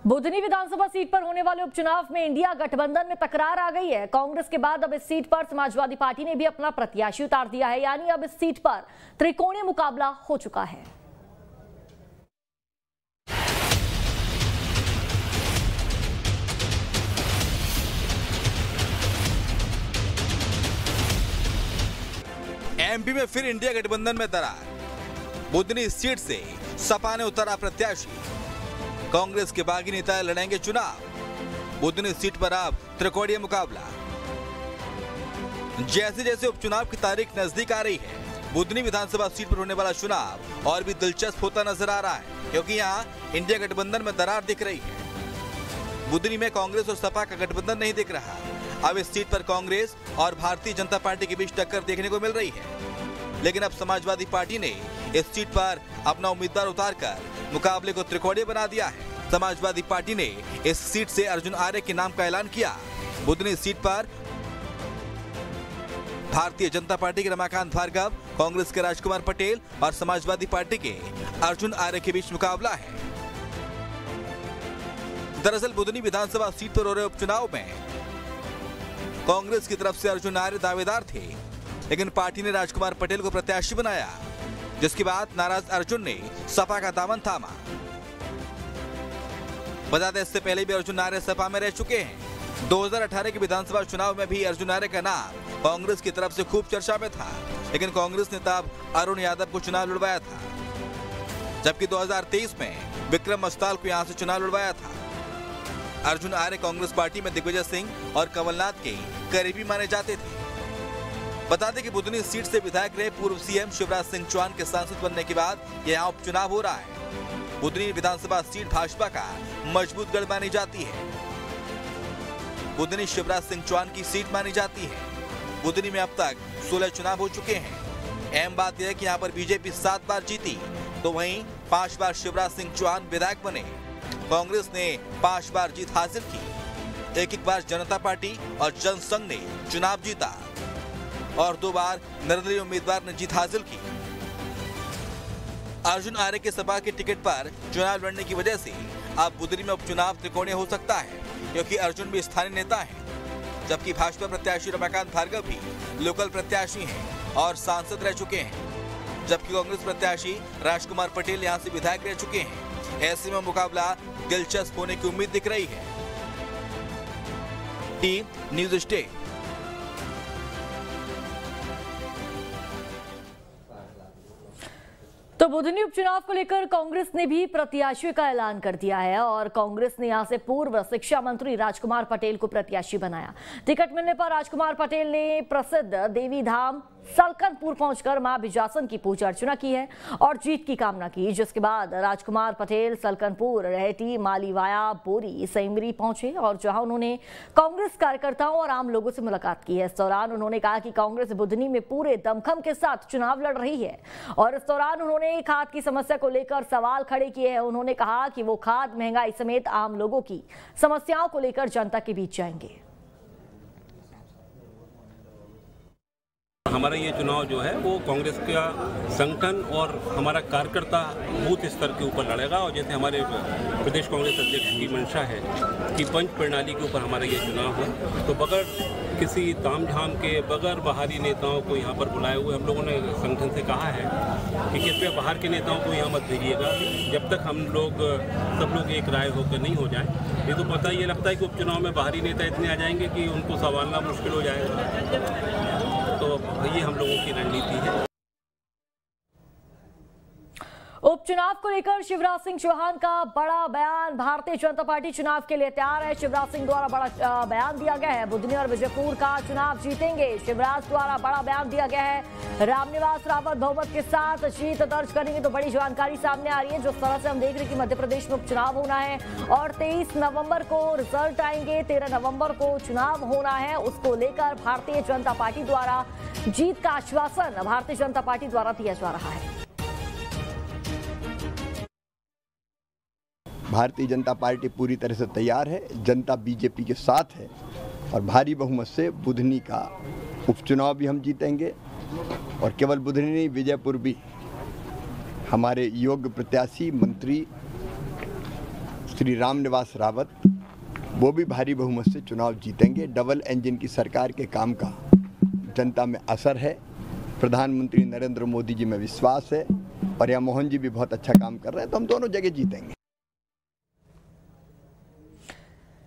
बुधनी विधानसभा seat पर होने वाले उपचुनाव में इंडिया गठबंधन में तकरार आ गई है। कांग्रेस के बाद अब इस सीट पर समाजवादी पार्टी ने भी अपना प्रत्याशी उतार दिया है, यानी अब इस सीट पर त्रिकोणीय मुकाबला हो चुका है। एमपी में फिर इंडिया गठबंधन में दरार। बुधनी सीट से सपा ने उतारा प्रत्याशी। कांग्रेस के बागी नेता लड़ेंगे चुनाव। बुधनी सीट पर अब त्रिकोणीय मुकाबला। जैसे जैसे उपचुनाव की तारीख नजदीक आ रही है, बुधनी विधानसभा सीट पर होने वाला चुनाव और भी दिलचस्प होता नजर आ रहा है, क्योंकि यहाँ इंडिया गठबंधन में दरार दिख रही है। बुधनी में कांग्रेस और सपा का गठबंधन नहीं दिख रहा। अब इस सीट पर कांग्रेस और भारतीय जनता पार्टी के बीच टक्कर देखने को मिल रही है, लेकिन अब समाजवादी पार्टी ने इस सीट पर अपना उम्मीदवार उतारकर मुकाबले को त्रिकोणीय बना दिया है। समाजवादी पार्टी ने इस सीट से अर्जुन आर्य के नाम का ऐलान किया। बुधनी सीट पर भारतीय जनता पार्टी के रमाकांत भार्गव, कांग्रेस के राजकुमार पटेल और समाजवादी पार्टी के अर्जुन आर्य के बीच मुकाबला है। दरअसल बुधनी विधानसभा सीट पर हो रहे उपचुनाव में कांग्रेस की तरफ से अर्जुन आर्य दावेदार थे, लेकिन पार्टी ने राजकुमार पटेल को प्रत्याशी बनाया, जिसके बाद नाराज अर्जुन ने सपा का दामन थामा। बता दें, इससे पहले भी अर्जुन आर्य सपा में रह चुके हैं। 2018 के विधानसभा चुनाव में भी अर्जुन आर्य का नाम कांग्रेस की तरफ से खूब चर्चा में था, लेकिन कांग्रेस ने तब अरुण यादव को चुनाव लड़वाया था, जबकि 2023 में विक्रम मस्ताल को यहां से चुनाव लड़वाया था। अर्जुन आर्य कांग्रेस पार्टी में दिग्विजय सिंह और कमलनाथ के करीबी माने जाते थे। बता दें कि बुधनी सीट से विधायक रहे पूर्व सीएम शिवराज सिंह चौहान के सांसद बनने के बाद यहाँ उपचुनाव हो रहा है। बुधनी विधानसभा सीट भाजपा का मजबूत गढ़ मानी जाती है। बुधनी शिवराज सिंह चौहान की सीट मानी जाती है। बुधनी में अब तक 16 चुनाव हो चुके हैं। अहम बात यह है कि यहाँ पर बीजेपी 7 बार जीती, तो वहीं 5 बार शिवराज सिंह चौहान विधायक बने। कांग्रेस ने 5 बार जीत हासिल की। एक बार जनता पार्टी और जनसंघ ने चुनाव जीता और 2 बार निर्दलीय उम्मीदवार ने जीत हासिल की। अर्जुन आर्य के सपा के टिकट पर चुनाव लड़ने की वजह से अब बुधनी में उपचुनाव त्रिकोणीय हो सकता है, क्योंकि अर्जुन भी स्थानीय नेता हैं, जबकि भाजपा प्रत्याशी रमाकांत भार्गव भी लोकल प्रत्याशी हैं और सांसद रह चुके हैं, जबकि कांग्रेस प्रत्याशी राजकुमार पटेल यहां से विधायक रह चुके हैं। ऐसे में मुकाबला दिलचस्प होने की उम्मीद दिख रही है। Team news state. तो बुधनी उपचुनाव को लेकर कांग्रेस ने भी प्रत्याशी का ऐलान कर दिया है और कांग्रेस ने यहां से पूर्व शिक्षा मंत्री राजकुमार पटेल को प्रत्याशी बनाया। टिकट मिलने पर राजकुमार पटेल ने प्रसिद्ध देवी धाम सलकनपुर पहुंचकर मां बिजासन की पूजा अर्चना की है और जीत की कामना की, जिसके बाद राजकुमार पटेल सलकनपुर, रहेटी, मालीवाया, बोरी, सेमरी पहुंचे और जहां उन्होंने कांग्रेस कार्यकर्ताओं और आम लोगों से मुलाकात की है। इस दौरान उन्होंने कहा कि कांग्रेस बुधनी में पूरे दमखम के साथ चुनाव लड़ रही है और इस दौरान उन्होंने खाद की समस्या को लेकर सवाल खड़े किए हैं। उन्होंने कहा कि वो खाद, महंगाई समेत आम लोगों की समस्याओं को लेकर जनता के बीच जाएंगे। हमारा ये चुनाव जो है वो कांग्रेस का संगठन और हमारा कार्यकर्ता बूथ स्तर के ऊपर लड़ेगा, और जैसे हमारे प्रदेश कांग्रेस अध्यक्ष की मंशा है कि पंच प्रणाली के ऊपर हमारा ये चुनाव हो, तो बगैर किसी तामझाम के, बगैर बाहरी नेताओं को यहाँ पर बुलाए हुए हम लोगों ने संगठन से कहा है कि कृपया बाहर के नेताओं को यहाँ मत भेजिएगा जब तक हम लोग सब लोग एक राय होकर नहीं हो जाए। ये तो पता ये लगता है कि उपचुनाव में बाहरी नेता इतने आ जाएंगे कि उनको संभालना मुश्किल हो जाएगा, तो ये हम लोगों की रणनीति है। उपचुनाव को लेकर शिवराज सिंह चौहान का बड़ा बयान। भारतीय जनता पार्टी चुनाव के लिए तैयार है। शिवराज सिंह द्वारा बड़ा बयान दिया गया है। बुधनी और विजयपुर का चुनाव जीतेंगे, शिवराज द्वारा बड़ा बयान दिया गया है। रामनिवास रावत बहुमत के साथ जीत दर्ज करेंगे, तो बड़ी जानकारी सामने आ रही है। जिस तरह से हम देख रहे हैं कि मध्य प्रदेश में उपचुनाव होना है और 23 नवंबर को रिजल्ट आएंगे, 13 नवंबर को चुनाव होना है, उसको लेकर भारतीय जनता पार्टी द्वारा जीत का आश्वासन भारतीय जनता पार्टी द्वारा दिया जा रहा है। भारतीय जनता पार्टी पूरी तरह से तैयार है, जनता बीजेपी के साथ है और भारी बहुमत से बुधनी का उपचुनाव भी हम जीतेंगे और केवल बुधनी नहीं, विजयपुर भी हमारे योग्य प्रत्याशी मंत्री श्री रामनिवास रावत वो भी भारी बहुमत से चुनाव जीतेंगे। डबल इंजन की सरकार के काम का जनता में असर है, प्रधानमंत्री नरेंद्र मोदी जी में विश्वास है और यहाँ मोहन जी भी बहुत अच्छा काम कर रहे हैं, तो हम दोनों जगह जीतेंगे।